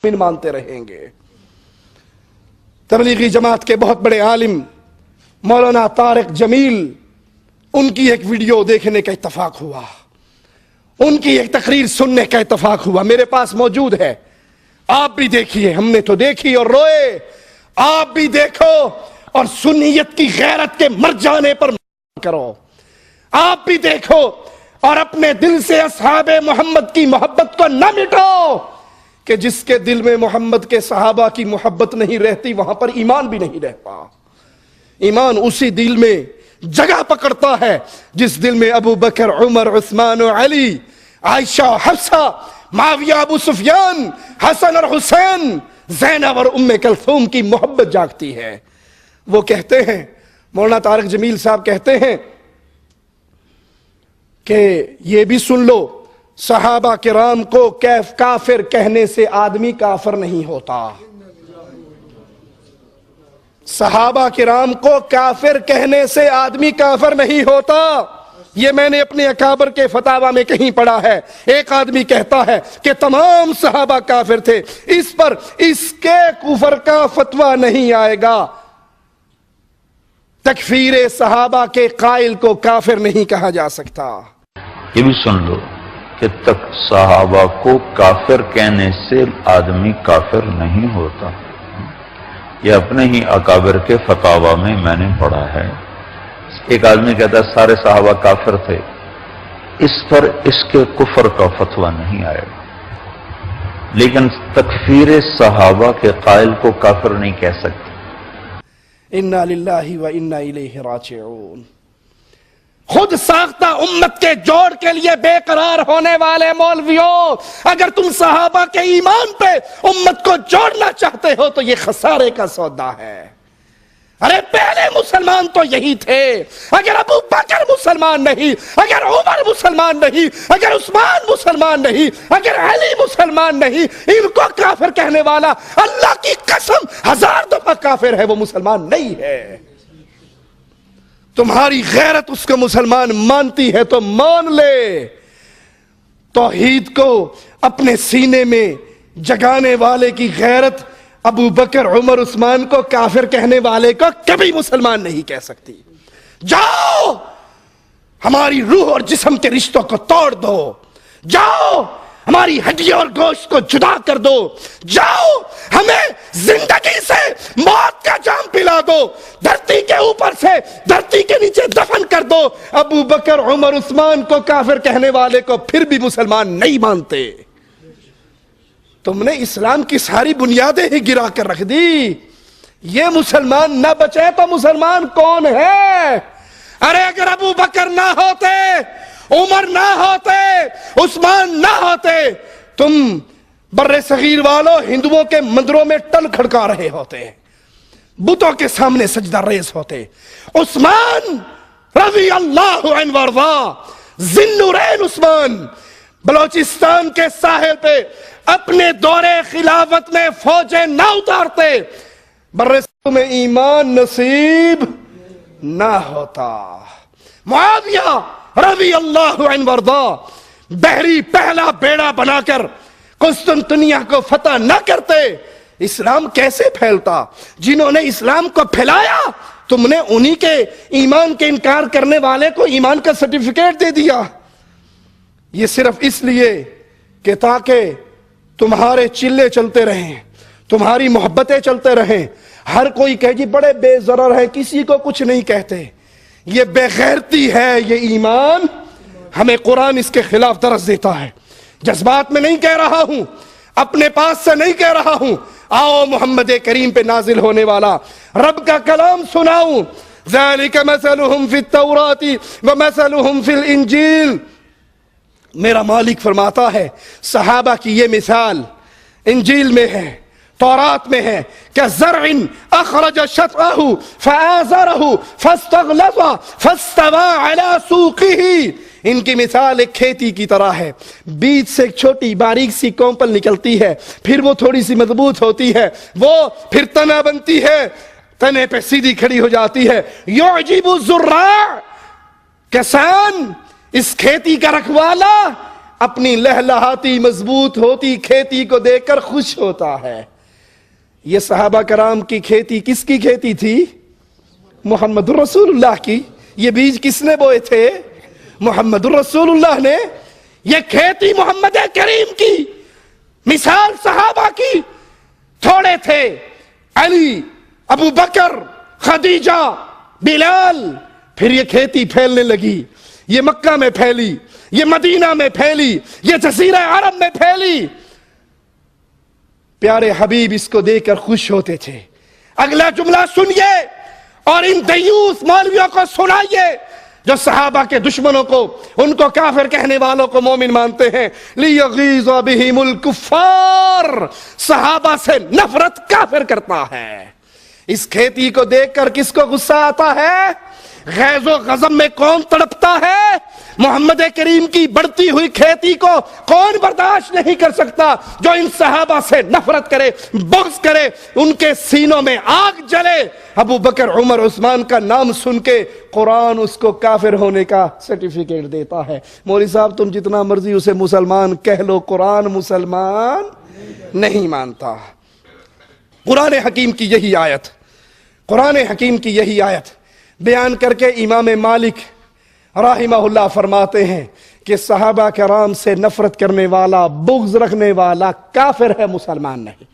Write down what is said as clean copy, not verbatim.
مانتے رہیں گے۔ تبلیغی جماعت کے بہت بڑے عالم مولانا طارق جمیل، ان کی ایک ویڈیو دیکھنے کا اتفاق ہوا، ان کی ایک تقریر سننے کا اتفاق ہوا، میرے پاس موجود ہے، آپ بھی دیکھیے، ہم نے تو دیکھی اور روئے، آپ بھی دیکھو اور سنیت کی غیرت کے مر جانے پر کرو، آپ بھی دیکھو اور اپنے دل سے اصحاب محمد کی محبت کو نہ مٹاؤ، کہ جس کے دل میں محمد کے صحابہ کی محبت نہیں رہتی وہاں پر ایمان بھی نہیں رہتا۔ ایمان اسی دل میں جگہ پکڑتا ہے جس دل میں ابو بکر، عمر، عثمان و علی، عائشہ، حفصہ، معاویہ، ابو سفیان، حسن اور حسین، زینب اور ام کلثوم کی محبت جاگتی ہے۔ وہ کہتے ہیں، مولانا طارق جمیل صاحب کہتے ہیں کہ یہ بھی سن لو، صحابہ کرام کو کافر کہنے سے آدمی کافر نہیں ہوتا، صحابہ کرام کو کافر کہنے سے آدمی کافر نہیں ہوتا۔ یہ میں نے اپنے اکابر کے فتاوی میں کہیں پڑھا ہے، ایک آدمی کہتا ہے کہ تمام صحابہ کافر تھے، اس پر اس کے کفر کا فتویٰ نہیں آئے گا، تکفیر صحابہ کے قائل کو کافر نہیں کہا جا سکتا۔ یہ بھی سن لو کہ تک صحابہ کو کافر کہنے سے آدمی کافر نہیں ہوتا، یہ اپنے ہی اکابر کے فتاوی میں نے پڑھا ہے۔ ایک آدمی کہتا ہے سارے صحابہ کافر تھے، اس پر اس کے کفر کا فتویٰ نہیں آئے گا، لیکن تکفیر صحابہ کے قائل کو کافر نہیں کہہ سکتے۔ انا للہ و انا الیہ راجعون۔ خود ساختہ امت کے جوڑ کے لیے بے قرار ہونے والے مولویوں، اگر تم صحابہ کے ایمان پہ امت کو جوڑنا چاہتے ہو تو یہ خسارے کا سودا ہے۔ ارے پہلے مسلمان تو یہی تھے، اگر ابو بکر مسلمان نہیں، اگر عمر مسلمان نہیں، اگر عثمان مسلمان نہیں، اگر علی مسلمان نہیں، ان کو کافر کہنے والا اللہ کی قسم 1000 دفعہ کافر ہے، وہ مسلمان نہیں ہے۔ تمہاری غیرت اس کو مسلمان مانتی ہے تو مان لے، توحید کو اپنے سینے میں جگانے والے کی غیرت ابو بکر، عمر، عثمان کو کافر کہنے والے کو کبھی مسلمان نہیں کہہ سکتی۔ جاؤ ہماری روح اور جسم کے رشتوں کو توڑ دو، جاؤ ہماری ہڈی اور گوشت کو جدا کر دو، جاؤ ہمیں زندگی سے موت کا جام پلا دو، دھرتی کے اوپر سے دھرتی کے نیچے دفن کر دو، ابو بکر، عمر، عثمان کو کافر کہنے والے کو پھر بھی مسلمان نہیں مانتے۔ تم نے اسلام کی ساری بنیادیں ہی گرا کر رکھ دی، یہ مسلمان نہ بچے تو مسلمان کون ہے؟ ارے اگر ابو بکر نہ ہوتے، عمر نہ ہوتے، عثمان نہ ہوتے، تم بر صغیر والوں ہندوؤں کے مندروں میں ٹل کھڑکا رہے ہوتے، بتوں کے سامنے سجدہ ریز ہوتے۔ عثمان رضی اللہ عنہ وارضاہ، ذی النورین عثمان، بلوچستان کے ساحل پہ اپنے دور خلافت میں فوجیں نہ اتارتے، برصغیر میں ایمان نصیب نہ ہوتا۔ معاویہ رضی اللہ عنہ وارضاہ بحری پہلا بیڑا بنا کر قسطنطنیہ کو فتح نہ کرتے، اسلام کیسے پھیلتا؟ جنہوں نے اسلام کو پھیلایا تم نے انہی کے ایمان کے انکار کرنے والے کو ایمان کا سرٹیفکیٹ دے دیا۔ یہ صرف اس لیے کہ تاکہ تمہارے چلے چلتے رہیں، تمہاری محبتیں چلتے رہیں، ہر کوئی کہے جی بڑے بے ضرر ہے، کسی کو کچھ نہیں کہتے، یہ بے غیرتی ہے۔ یہ ایمان ہمیں قرآن اس کے خلاف درس دیتا ہے۔ جذبات میں نہیں کہہ رہا ہوں، اپنے پاس سے نہیں کہہ رہا ہوں، آؤ محمد کریم پہ نازل ہونے والا رب کا کلام سناؤں۔ ذالک مثلہم فی التوراۃ ومثلہم فی الانجیل، میرا مالک فرماتا ہے صحابہ کی یہ مثال انجیل میں ہے، تورات میں ہے، کہ زرع اخرج شطأہ فآزرہ فاستغلظ فاستوى علی سوقہ، ان کی مثال ایک کھیتی کی طرح ہے، بیج سے ایک چھوٹی باریک سی کونپل نکلتی ہے، پھر وہ تھوڑی سی مضبوط ہوتی ہے، وہ پھر تنا بنتی ہے، تنے پہ سیدھی کھڑی ہو جاتی ہے۔ یعجب الزراع، کسان، اس کھیتی کا رکھوالا اپنی لہلہاتی مضبوط ہوتی کھیتی کو دیکھ کر خوش ہوتا ہے۔ یہ صحابہ کرام کی کھیتی کس کی کھیتی تھی؟ محمد الرسول اللہ کی۔ یہ بیج کس نے بوئے تھے؟ محمد الرسول اللہ نے۔ یہ کھیتی محمد کریم کی، مثال صحابہ کی تھوڑے تھے، علی، ابو بکر، خدیجہ، بلال۔ پھر یہ کھیتی پھیلنے لگی، یہ مکہ میں پھیلی، یہ مدینہ میں پھیلی، یہ جزیرہ عرب میں پھیلی۔ پیارے حبیب اس کو دیکھ کر خوش ہوتے تھے۔ اگلا جملہ سنیے اور ان دیوس مولویوں کو سنائیے جو صحابہ کے دشمنوں کو، ان کو کافر کہنے والوں کو مومن مانتے ہیں۔ لِيَغِيظَ بِهِمُ الْكُفَّارِ، صحابہ سے نفرت کافر کرتا ہے۔ اس کھیتی کو دیکھ کر کس کو غصہ آتا ہے؟ غیظ و غضب میں کون تڑپتا ہے؟ محمد کریم کی بڑھتی ہوئی کھیتی کو کون برداشت نہیں کر سکتا؟ جو ان صحابہ سے نفرت کرے، بغض کرے، ان کے سینوں میں آگ جلے۔ ابو بکر، عمر، عثمان کا نام سن کے قرآن اس کو کافر ہونے کا سرٹیفکیٹ دیتا ہے۔ مولوی صاحب تم جتنا مرضی اسے مسلمان کہہ لو، قرآن مسلمان نہیں مانتا۔ قرآن حکیم کی یہی آیت، قرآن حکیم کی یہی آیت بیان کر کے امام مالک رحمہ اللہ فرماتے ہیں کہ صحابہ کرام سے نفرت کرنے والا، بغض رکھنے والا کافر ہے، مسلمان نہیں۔